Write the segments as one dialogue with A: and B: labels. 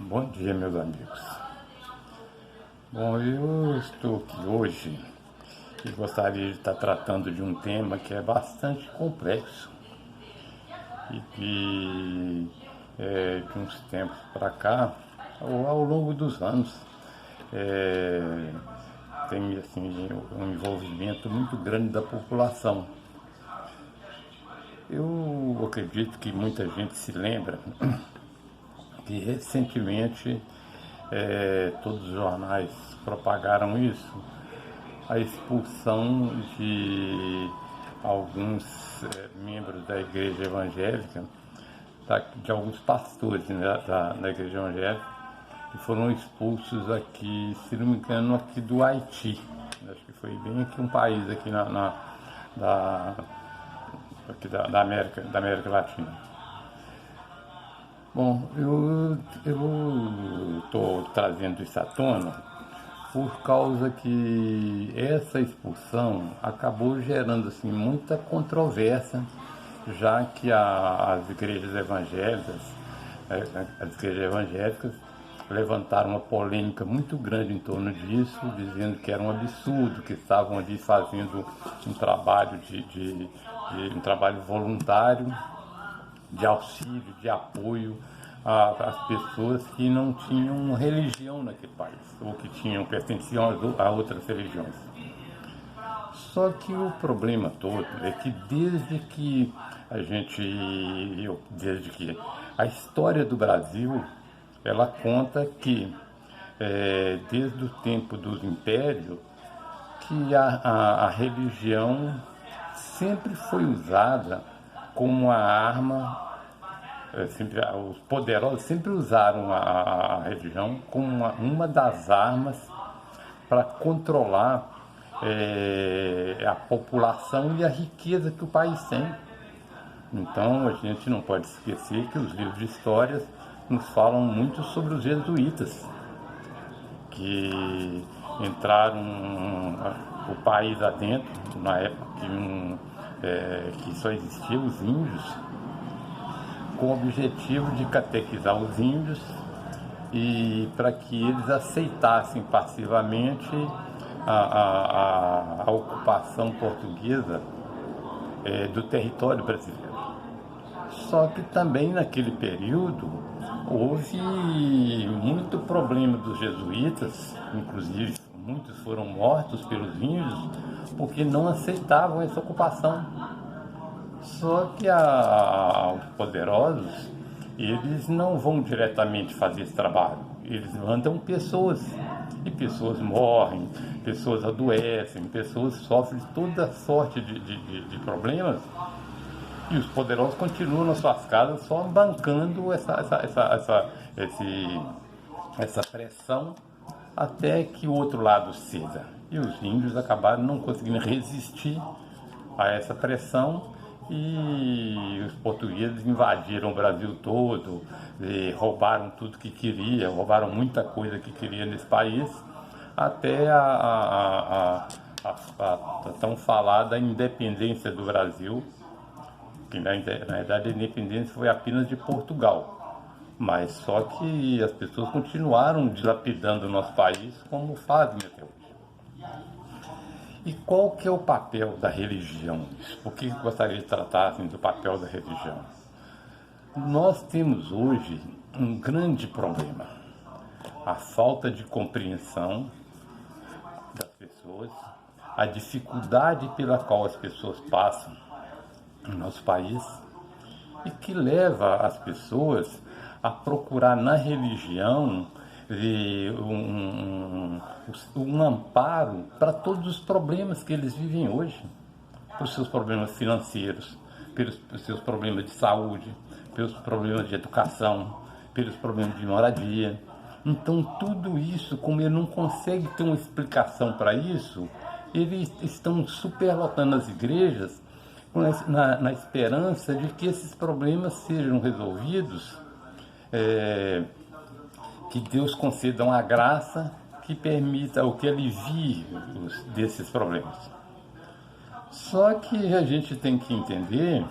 A: Bom dia, meus amigos. Bom, eu estou aqui hoje e gostaria de estar tratando de um tema que é bastante complexo e que, de uns tempos para cá, ao longo dos anos, é, tem assim, um envolvimento muito grande da população. Eu acredito que muita gente se lembra que recentemente todos os jornais propagaram isso, a expulsão de alguns membros da igreja evangélica, de alguns pastores, né, da igreja evangélica, que foram expulsos aqui, se não me engano, aqui do Haiti. Acho que foi bem aqui um país aqui da América Latina. Bom, eu estou trazendo isso à tona por causa que essa expulsão acabou gerando assim, muita controvérsia, já que as igrejas evangélicas levantaram uma polêmica muito grande em torno disso, dizendo que era um absurdo, que estavam ali fazendo um trabalho um trabalho voluntário de auxílio, de apoio às pessoas que não tinham religião naquele país, ou que pertenciam a outras religiões. Só que o problema todo é que desde que a história do Brasil, ela conta que desde o tempo dos impérios, que a religião sempre foi usada como uma arma. Os poderosos sempre usaram a religião como uma das armas para controlar a população e a riqueza que o país tem. Então a gente não pode esquecer que os livros de histórias nos falam muito sobre os jesuítas, que entraram o país adentro, na época que só existiam os índios, com o objetivo de catequizar os índios e para que eles aceitassem passivamente a ocupação portuguesa do território brasileiro. Só que também naquele período houve muito problema dos jesuítas, inclusive muitos foram mortos pelos índios porque não aceitavam essa ocupação. Só que os poderosos, eles não vão diretamente fazer esse trabalho, eles mandam pessoas, e pessoas morrem, pessoas adoecem, pessoas sofrem toda sorte de problemas, e os poderosos continuam nas suas casas só bancando essa pressão até que o outro lado ceda. E os índios acabaram não conseguindo resistir a essa pressão, e os portugueses invadiram o Brasil todo, roubaram tudo que queria, roubaram muita coisa que queria nesse país, até a tão falada independência do Brasil, que na verdade a independência foi apenas de Portugal, mas só que as pessoas continuaram dilapidando o nosso país como fazem até hoje. E qual que é o papel da religião? Por que eu gostaria de tratar assim, do papel da religião? Nós temos hoje um grande problema, a falta de compreensão das pessoas, a dificuldade pela qual as pessoas passam no nosso país e que leva as pessoas a procurar na religião um amparo para todos os problemas que eles vivem hoje, para os seus problemas financeiros, pelos seus problemas de saúde, pelos problemas de educação, pelos problemas de moradia. Então tudo isso, como ele não consegue ter uma explicação para isso, eles estão superlotando as igrejas na esperança de que esses problemas sejam resolvidos, que Deus conceda uma graça que permita o que alivie desses problemas. Só que a gente tem que entender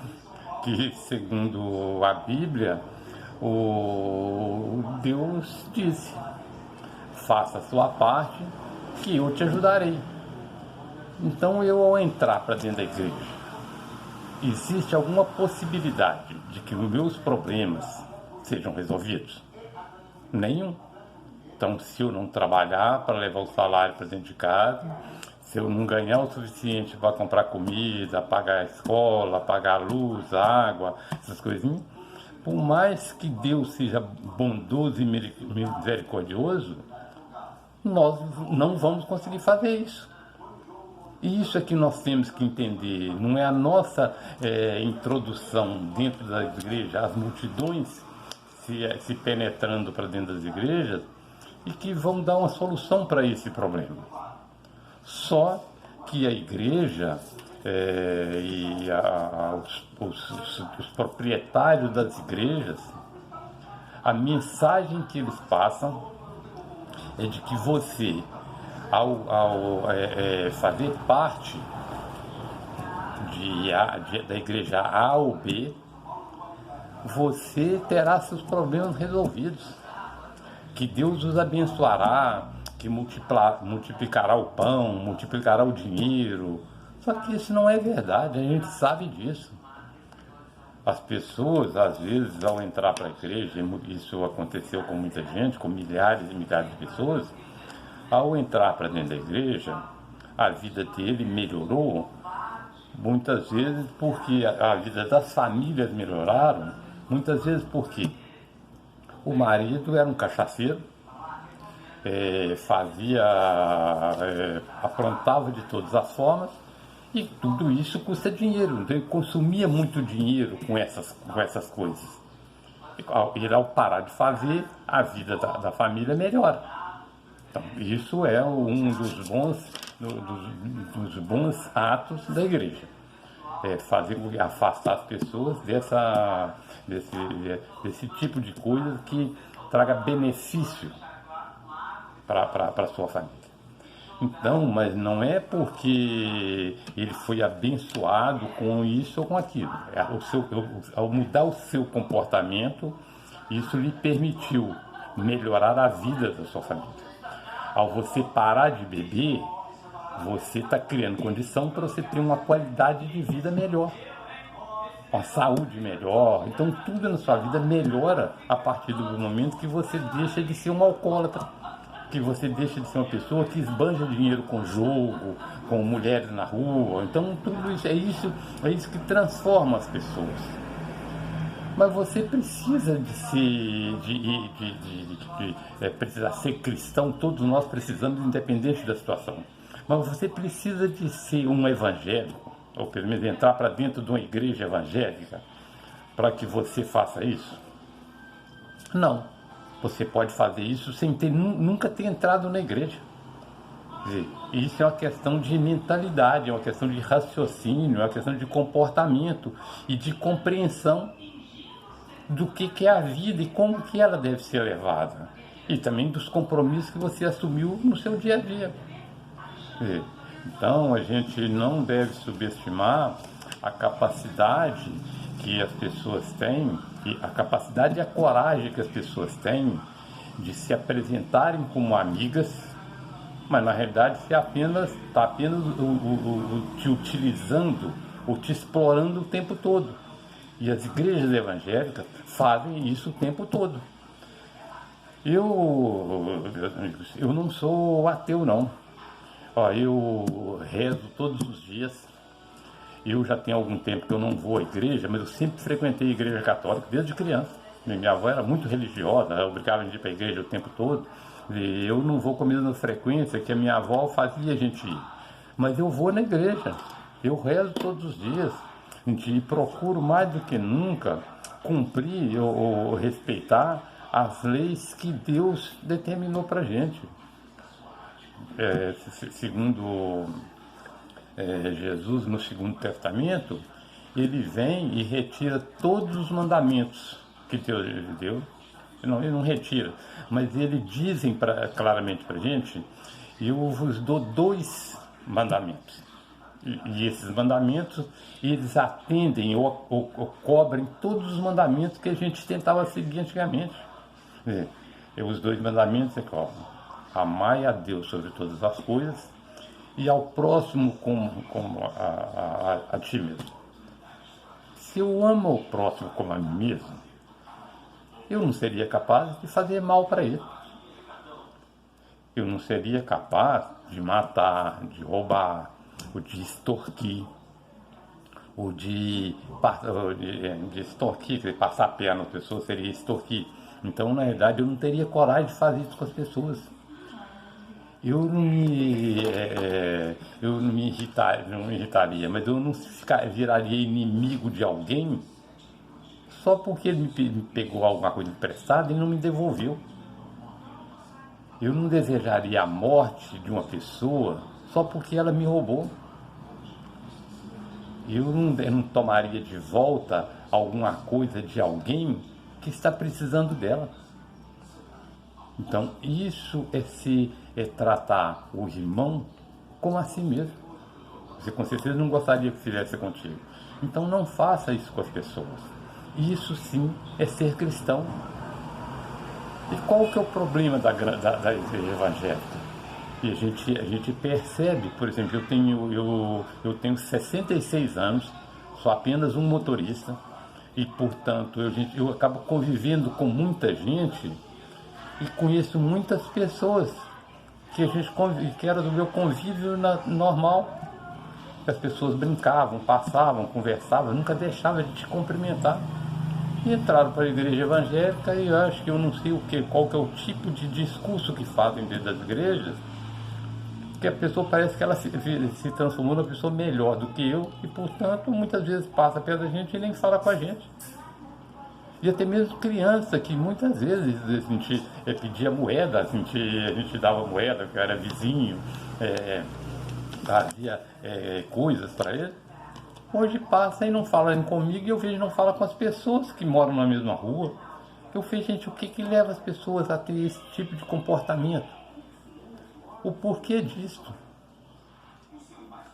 A: que, segundo a Bíblia, Deus disse: faça a sua parte, que eu te ajudarei. Então, eu, ao entrar para dentro da igreja, existe alguma possibilidade de que os meus problemas sejam resolvidos? Nenhum. Então, se eu não trabalhar para levar o salário para dentro de casa, se eu não ganhar o suficiente para comprar comida, pagar a escola, pagar a luz, a água, essas coisinhas, por mais que Deus seja bondoso e misericordioso, nós não vamos conseguir fazer isso. E isso é que nós temos que entender. Não é a nossa introdução dentro das igrejas, as multidões se penetrando para dentro das igrejas, e que vão dar uma solução para esse problema. Só que a igreja e os proprietários das igrejas, a mensagem que eles passam é de que você, ao fazer parte da igreja A ou B, você terá seus problemas resolvidos, que Deus os abençoará, que multiplicará o pão, multiplicará o dinheiro. Só que isso não é verdade, a gente sabe disso. As pessoas, às vezes, ao entrar para a igreja, isso aconteceu com muita gente, com milhares e milhares de pessoas, ao entrar para dentro da igreja, a vida dele melhorou, muitas vezes porque a vida das famílias melhoraram, muitas vezes porque o marido era um cachaceiro, aprontava de todas as formas, e tudo isso custa dinheiro. Então ele consumia muito dinheiro com essas coisas. E ao parar de fazer, a vida da família melhora. Então, isso é um dos bons atos da igreja. Afastar as pessoas desse tipo de coisa que traga benefício para a sua família. Então, mas não é porque ele foi abençoado com isso ou com aquilo. Ao mudar o seu comportamento, isso lhe permitiu melhorar a vida da sua família. Ao você parar de beber, você está criando condição para você ter uma qualidade de vida melhor, uma saúde melhor. Então tudo na sua vida melhora a partir do momento que você deixa de ser um alcoólatra, que você deixa de ser uma pessoa que esbanja dinheiro com jogo, com mulheres na rua. Então tudo isso é isso que transforma as pessoas. Mas você precisa precisar ser cristão. Todos nós precisamos, independente da situação. Mas você precisa de ser um evangélico, ou pelo menos entrar para dentro de uma igreja evangélica, para que você faça isso? Não. Você pode fazer isso sem nunca ter entrado na igreja. Quer dizer, isso é uma questão de mentalidade, é uma questão de raciocínio, é uma questão de comportamento e de compreensão do que é a vida e como que ela deve ser levada. E também dos compromissos que você assumiu no seu dia a dia. Então, a gente não deve subestimar a capacidade que as pessoas têm, a capacidade e a coragem que as pessoas têm de se apresentarem como amigas, mas na realidade está apenas te utilizando ou te explorando o tempo todo. E as igrejas evangélicas fazem isso o tempo todo. Meus amigos, eu não sou ateu, não. Eu rezo todos os dias. Eu já tenho algum tempo que eu não vou à igreja, mas eu sempre frequentei a igreja católica desde criança. Minha avó era muito religiosa, ela obrigava a gente ir para a igreja o tempo todo. E eu não vou com a mesma frequência que a minha avó fazia a gente ir. Mas eu vou na igreja, eu rezo todos os dias. E procuro mais do que nunca cumprir ou respeitar as leis que Deus determinou para a gente. Segundo Jesus, no Segundo Testamento, ele vem e retira todos os mandamentos que Deus deu. Ele não retira, mas ele dizem claramente para a gente: eu vos dou 2 mandamentos. E esses mandamentos, eles atendem ou cobrem todos os mandamentos que a gente tentava seguir antigamente. os dois mandamentos é claro: amai a Deus sobre todas as coisas e ao próximo como a ti mesmo. Se eu amo o próximo como a mim mesmo, eu não seria capaz de fazer mal para ele. Eu não seria capaz de matar, de roubar, ou de extorquir, ou de extorquir, passar a perna nas pessoas seria extorquir. Então, na verdade, eu não teria coragem de fazer isso com as pessoas. Eu não me irritaria, mas eu não viraria inimigo de alguém só porque ele me pegou alguma coisa emprestada e não me devolveu. Eu não desejaria a morte de uma pessoa só porque ela me roubou. Eu não tomaria de volta alguma coisa de alguém que está precisando dela. Então, isso é tratar o irmão como a si mesmo. Você com certeza não gostaria que fizesse contigo. Então, não faça isso com as pessoas. Isso sim é ser cristão. E qual que é o problema da igreja evangélica? E a gente percebe, por exemplo, eu tenho 66 anos, sou apenas um motorista, e portanto eu acabo convivendo com muita gente e conheço muitas pessoas que era do meu convívio normal. As pessoas brincavam, passavam, conversavam, nunca deixava de te cumprimentar. E entraram para a igreja evangélica e eu acho que eu não sei qual que é o tipo de discurso que fazem dentro das igrejas, que a pessoa parece que ela se transformou numa pessoa melhor do que eu e, portanto, muitas vezes passa perto da gente e nem fala com a gente. E até mesmo criança, que muitas vezes a gente pedia moeda, a gente dava moeda, que eu era vizinho, fazia coisas para ele. Hoje passa e não fala comigo e eu vejo não fala com as pessoas que moram na mesma rua. Eu vejo, gente, o que leva as pessoas a ter esse tipo de comportamento? O porquê disto?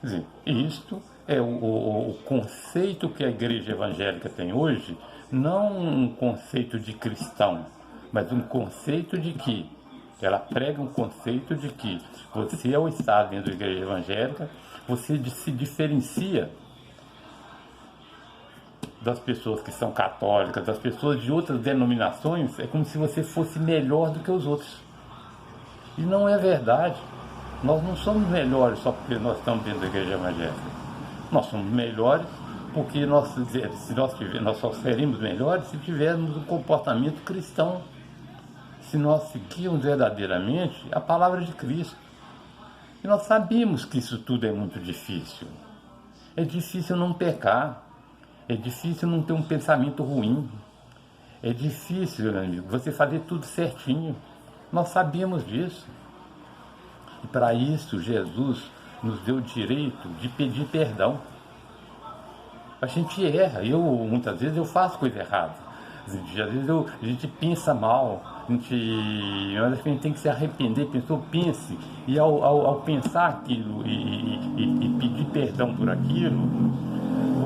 A: Quer dizer, isto é o conceito que a igreja evangélica tem hoje, não um conceito de cristão, mas um conceito de que ela prega um conceito de que você, ao estar dentro da igreja evangélica, você se diferencia das pessoas que são católicas, das pessoas de outras denominações. É como se você fosse melhor do que os outros. E não é verdade. Nós não somos melhores só porque nós estamos dentro da igreja evangélica. Nós somos melhores porque nós só seremos melhores se tivermos um comportamento cristão. Se nós seguirmos verdadeiramente a palavra de Cristo. E nós sabemos que isso tudo é muito difícil. É difícil não pecar. É difícil não ter um pensamento ruim. É difícil, meu amigo, você fazer tudo certinho. Nós sabemos disso. E para isso, Jesus nos deu o direito de pedir perdão. A gente erra. Muitas vezes, eu faço coisa errada. Às vezes a gente pensa mal. Mas a gente tem que se arrepender. Pense. E ao pensar aquilo e pedir perdão por aquilo,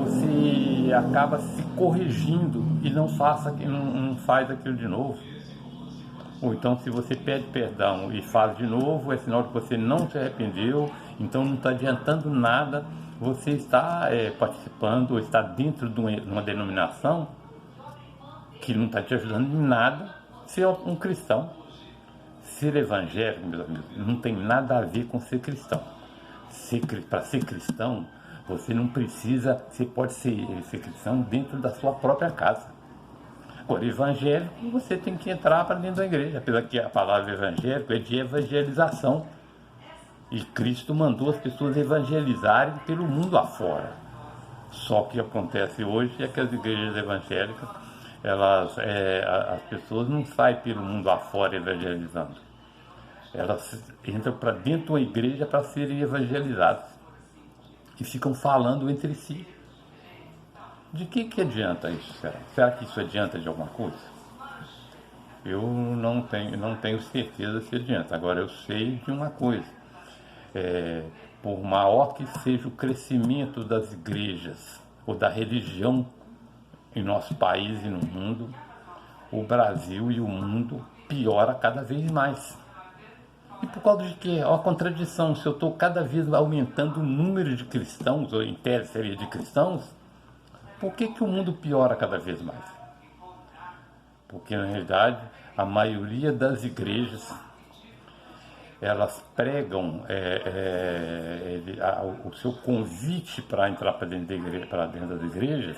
A: você acaba se corrigindo e não faz aquilo de novo. Ou então, se você pede perdão e faz de novo, é sinal que você não se arrependeu, então não está adiantando nada você está participando ou está dentro de uma denominação que não está te ajudando em nada ser um cristão. Ser evangélico, meus amigos, não tem nada a ver com ser cristão. Para ser cristão, você não precisa, você pode ser cristão dentro da sua própria casa. Agora, evangélico, você tem que entrar para dentro da igreja, apesar que a palavra evangélico é de evangelização. E Cristo mandou as pessoas evangelizarem pelo mundo afora. Só que o que acontece hoje é que as igrejas evangélicas, as pessoas não saem pelo mundo afora evangelizando. Elas entram para dentro de uma igreja para serem evangelizadas. E ficam falando entre si. De que adianta isso? Será que isso adianta de alguma coisa? Eu não tenho certeza se adianta. Agora eu sei de uma coisa. Por maior que seja o crescimento das igrejas ou da religião em nosso país e no mundo, o Brasil e o mundo piora cada vez mais. E por causa de quê? Ó, a contradição, se eu estou cada vez aumentando o número de cristãos, ou em tese seria de cristãos, por que o mundo piora cada vez mais? Porque, na realidade, a maioria das igrejas, elas pregam o seu convite para entrar para dentro das igrejas,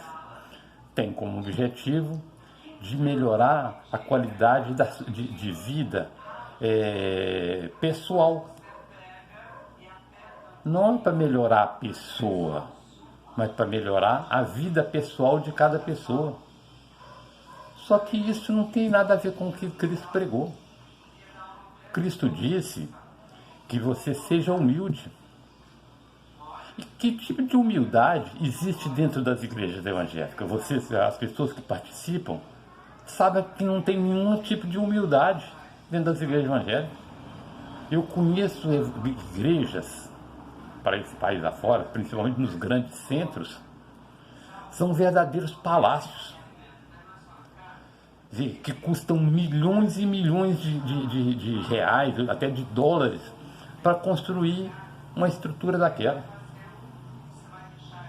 A: tem como objetivo de melhorar a qualidade de vida pessoal. Não é para melhorar a pessoa, mas para melhorar a vida pessoal de cada pessoa. Só que isso não tem nada a ver com o que Cristo pregou. Cristo disse que você seja humilde. E que tipo de humildade existe dentro das igrejas evangélicas? As pessoas que participam, sabem que não tem nenhum tipo de humildade dentro das igrejas evangélicas. Eu conheço igrejas para esse país afora, principalmente nos grandes centros, são verdadeiros palácios, que custam milhões e milhões de reais, até de dólares, para construir uma estrutura daquela.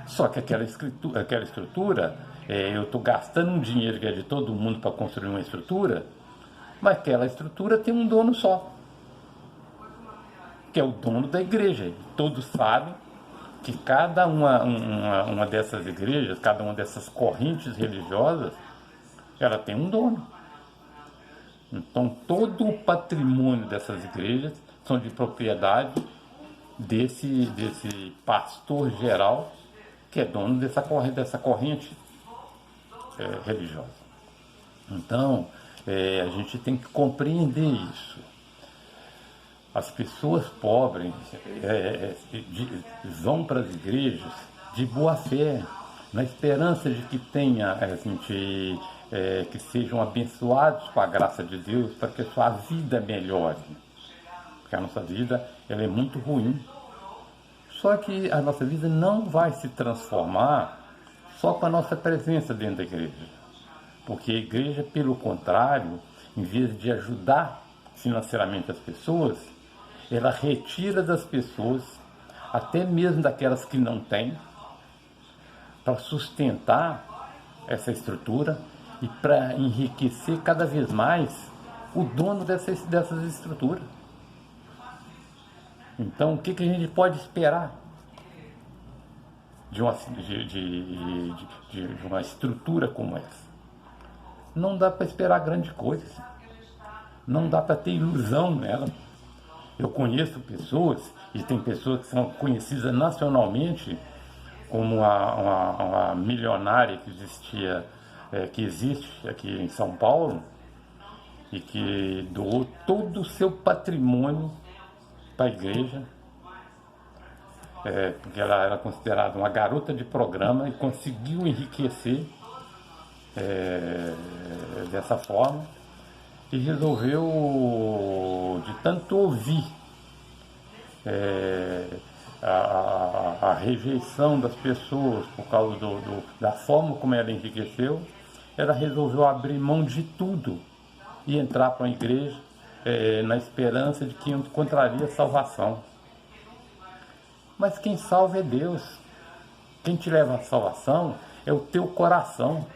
A: Só que aquela estrutura, eu estou gastando um dinheiro que é de todo mundo para construir uma estrutura, mas aquela estrutura tem um dono só, que é o dono da igreja. Todos sabem que cada uma dessas igrejas, cada uma dessas correntes religiosas, ela tem um dono. Então todo o patrimônio dessas igrejas são de propriedade desse pastor geral, que é dono dessa corrente religiosa. Então a gente tem que compreender isso. As pessoas pobres vão para as igrejas de boa fé, na esperança de que que sejam abençoados com a graça de Deus, para que a sua vida melhore. Porque a nossa vida ela é muito ruim. Só que a nossa vida não vai se transformar só com a nossa presença dentro da igreja. Porque a igreja, pelo contrário, em vez de ajudar financeiramente as pessoas, ela retira das pessoas, até mesmo daquelas que não têm, para sustentar essa estrutura e para enriquecer cada vez mais o dono dessas estruturas. Então, o que a gente pode esperar de uma estrutura como essa? Não dá para esperar grande coisa, não dá para ter ilusão nela. Eu conheço pessoas, e tem pessoas que são conhecidas nacionalmente, como uma milionária que existe aqui em São Paulo, e que doou todo o seu patrimônio para a igreja, porque ela era considerada uma garota de programa e conseguiu enriquecer dessa forma, e resolveu, de tanto ouvir a rejeição das pessoas por causa da forma como ela enriqueceu, ela resolveu abrir mão de tudo e entrar para a igreja na esperança de que encontraria salvação. Mas quem salva é Deus. Quem te leva à salvação é o teu coração.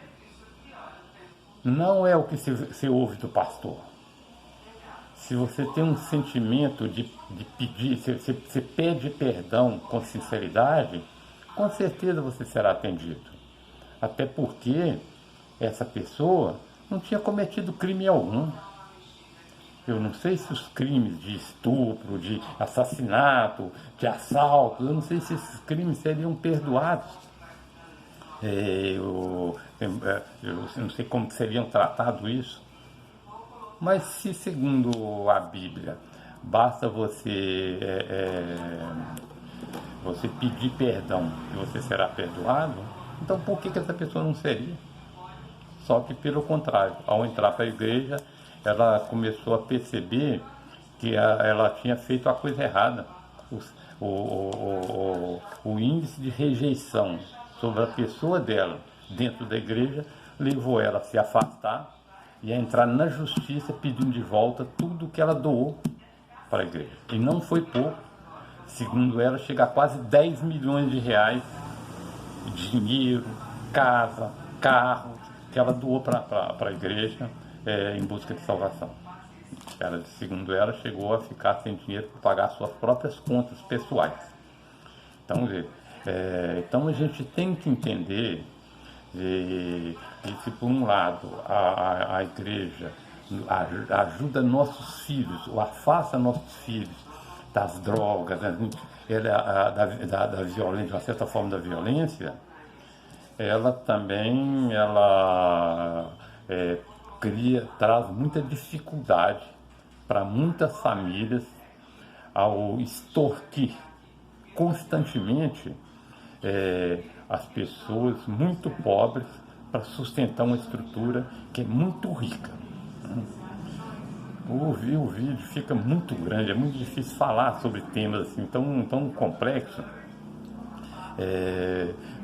A: Não é o que você ouve do pastor. Se você tem um sentimento de pedir, se você pede perdão com sinceridade, com certeza você será atendido. Até porque essa pessoa não tinha cometido crime algum. Eu não sei se os crimes de estupro, de assassinato, de assalto, eu não sei se esses crimes seriam perdoados. Eu não sei como seriam tratado isso. Mas se, segundo a Bíblia, basta você pedir perdão e você será perdoado, então por que essa pessoa não seria? Só que, pelo contrário, ao entrar para a igreja, ela começou a perceber que ela tinha feito a coisa errada. O índice de rejeição sobre a pessoa dela dentro da igreja levou ela a se afastar ia entrar na justiça pedindo de volta tudo que ela doou para a igreja. E não foi pouco, segundo ela, chega a quase 10 milhões de reais de dinheiro, casa, carro, que ela doou para a igreja em busca de salvação. Ela, segundo ela, chegou a ficar sem dinheiro para pagar suas próprias contas pessoais. Então a gente tem que entender que se por um lado a igreja ajuda nossos filhos, ou afasta nossos filhos das drogas, da violência, de uma certa forma da violência, ela também traz muita dificuldade para muitas famílias ao extorquir constantemente as pessoas muito pobres para sustentar uma estrutura que é muito rica. O vídeo fica muito grande, é muito difícil falar sobre temas assim tão complexos.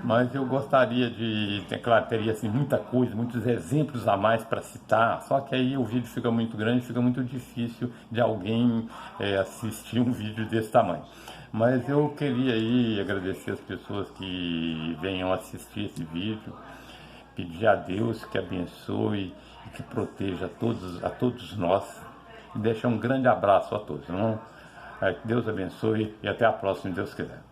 A: Mas eu gostaria claro, teria assim, muita coisa, muitos exemplos a mais para citar, só que aí o vídeo fica muito grande, fica muito difícil de alguém assistir um vídeo desse tamanho. Mas eu queria aí agradecer as pessoas que venham assistir esse vídeo, pedir a Deus que abençoe e que proteja a todos nós, e deixar um grande abraço a todos. Não? Que Deus abençoe e até a próxima, se Deus quiser.